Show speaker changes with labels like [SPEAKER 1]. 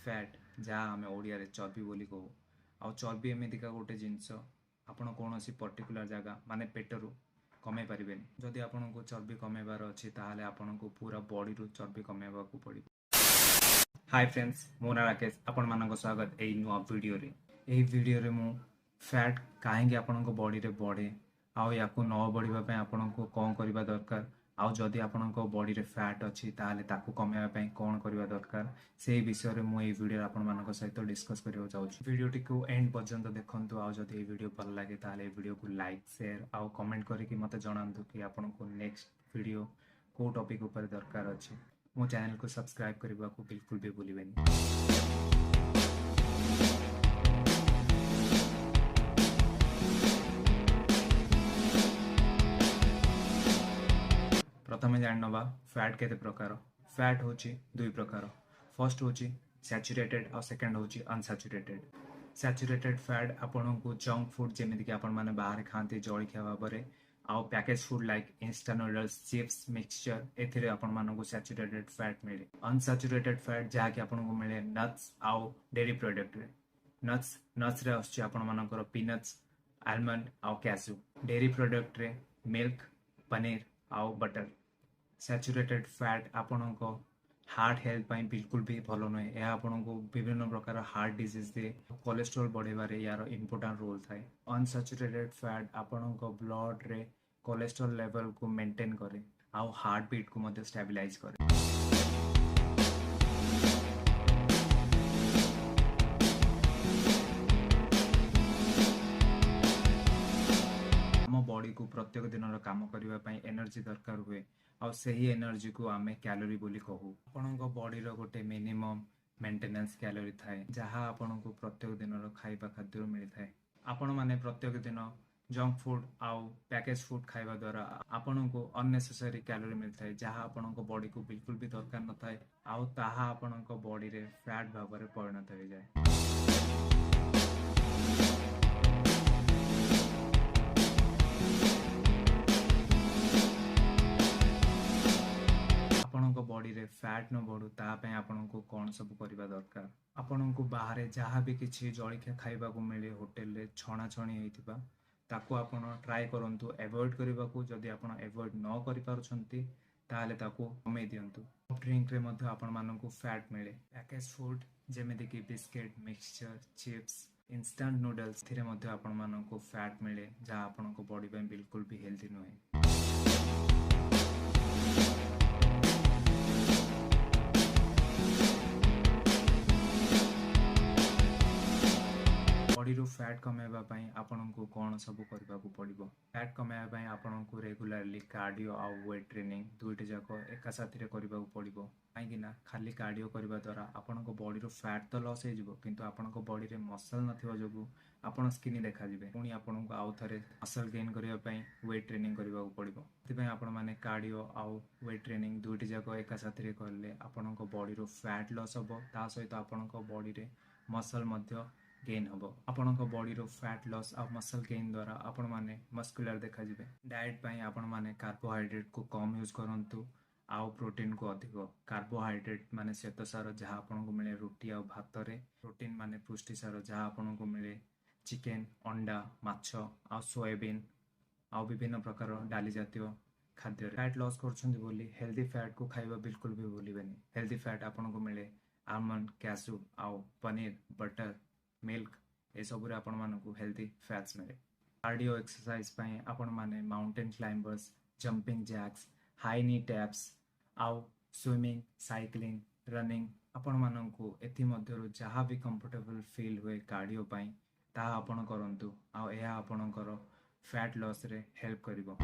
[SPEAKER 1] Fat जहाँ आम ओडिया चर्बी बोली कहू आ चर्बी एमतीका गोटे जिनस आपण कौन पर्टिकुलर जगह माने पेटरू कमे पारे जदि आपन को चर्बी कमेबार अच्छी ताहले आपन को पूरा बॉडी रू चर्बी कमेबा को पड़ी। हाय फ्रेंड्स, मो ना राकेश, आपण मानक स्वागत एई नुआ वीडियो रे। एई वीडियो रे मु फैट काहेकि आपन को बॉडी रे बढ़े आउ याकू न बढ़िबा पय आपन को कोन करबा दरकार आउ जदि आपन को बॉडी रे फैट अछि ताहले ताकू कमेबा पय कोन करबा दरकार सेही विषय रे मु एई वीडियो आपन मानक सहित डिस्कस करियो चाहूछु। वीडियो टिकू एंड पर्यंत देखंतु आउ जदि एई वीडियो भल लागे ताहले एई वीडियो को लाइक शेयर आउ कमेंट करिकि मते जणांतु कि आपन को नेक्स्ट वीडियो को टॉपिक ऊपर दरकार अछि। मो चैनल को सब्सक्राइब करने को बिल्कुल भी भूलिबेनी। प्रथमे जान नबा फैट केते प्रकार। फैट होची दुई प्रकार। फर्स्ट होची सैचुरेटेड और सेकंड होची अनसैचुरेटेड। सैचुरेटेड फैट आपन को जंक फूड जेमिति कि आपन माने बाहर खाते जळखिया भाबरे आउ package food like instant noodles chips mixture एथिरे आपन मानन को सैचुरेटेड फैट मिले। अनसैचुरेटेड फैट जहा कि आपन को मिले नट्स आउ डेयरी प्रोडक्ट रे। नट्स रे आछी आपन मानकर पीनट्स आलमंड आउ कैशू। डेयरी प्रोडक्ट रे मिल्क पनीर आउ बटर। सैचुरेटेड फैट आपन को हार्ट हेल्थ पाई बिल्कुल भी भलो नय। यह आपन को विभिन्न प्रकार हार्ट डिजीज दे कोलेस्ट्रॉल बढ़ेबारे यार इंपोर्टेंट रोल थाए। अनसैचुरेटेड फैट आपन को ब्लड रे कोलेस्ट्रॉल लेवल को मेंटेन करे आउ हार्ट बीट को मध्य स्टेबलाइज करे। बॉडी को प्रत्येक दिन काम करने एनर्जी दरकार हुए और सही एनर्जी को आमे कैलोरी बोली कहू। आपण बॉडी रो गोटे मिनिमम मेंटेनेंस कैलोरी थाए जहाँ आपण को प्रत्येक दिन खाइबा खाद्य मिली थाए। आपण माने प्रत्येक दिन जंक फूड आउ पैकेज फूड खाइबा द्वारा आपण को अननेसेसरी कैलोरी मिलता है जहाँ आपण को बॉडी को बिल्कुल भी दरकार न थाए आउ ताहा आपण को बॉडी रे फैट भाव में परिणत हो जाए। बॉडी रे फैट न बढ़ू तापे आपन को कौन सब करबा दरकार। आपन को बाहर जहाँ भी किसी जलखिया खाइबा को मिले होटल रे छणा छणी हेतिबा ताको आपन ट्राई करंतु अवॉइड करबा को। जदि आपन अवॉइड न करि पारुछंती ताले ताको कमे दियंतु। ड्रिंक रे मध्ये आपन मानन को फैट मिले। पैकेज फूड जेमेदि कि biscuit mixture chips instant noodles थिरे मध्ये आपन मानन को फैट मिले जहाँ आपन को बॉडी पे बिल्कुल भी हेल्दी नय। बॉडी रो फैट कमेबा पई आपन को कौन सब करबा को पड़िबो। फैट कमेबा पई आपन को रेगुलरली कार्डियो आ वेट ट्रेनिंग दुईटे जाक एका साथी रे करबा को पड़िबो। काहेकि ना खाली कार्डियो करबा द्वारा आपन को बॉडी रो फैट तो लॉस हे जिवो किंतु आपन को बॉडी रे मसल नथिबो जोगु आपन स्किनी देखा जिवे। पुनी आपन को आउ थरे मसल गेन करबा पई वेट ट्रेनिंग करबा को पड़िबो। तिबे आपन माने कार्डियो आ वेट ट्रेनिंग दुईटे जाक एका साथी रे करले आपन को बॉडी रो फैट लॉस हबो ता सहित आपन को बॉडी रे मसल मध्य गेन हबो। आपण को बॉडी रो फैट लॉस और मसल गेन द्वारा आपण माने मस्कुलर देखा जिवे। डाइट पई आपण माने कार्बोहाइड्रेट को कम यूज करंतु आउ प्रोटीन को अधिक। कार्बोहाइड्रेट माने श्वेतसार जहाँ आपन को मिले रोटी और भात रे। प्रोटीन माने पुष्टिसार जहाँ आपन को मिले चिकन अंडा माछ आ सोयाबीन आ विभिन्न प्रकार डाली जातीय खाद्य। फैट लॉस करछंती बोली हेल्दी फैट को खाइबा बिल्कुल भी भूलिबेनी। हेल्दी फैट आपन को मिले आलमंड कैशू आउ पनीर बटर मिल्क ए सब रे आपण मानन को हेल्दी फैट्स मिले। कार्डियो एक्सरसाइज पई आपण माने mountain climbers jumping jacks high knee taps आउ स्विमिंग साइक्लिंग रनिंग आपण मानन को एथि मध्यरु जहाँ भी कंफर्टेबल फील हुए कार्डियो पई ता आपण करंतु आ एहा आपणकर फैट लॉस रे हेल्प करिवो।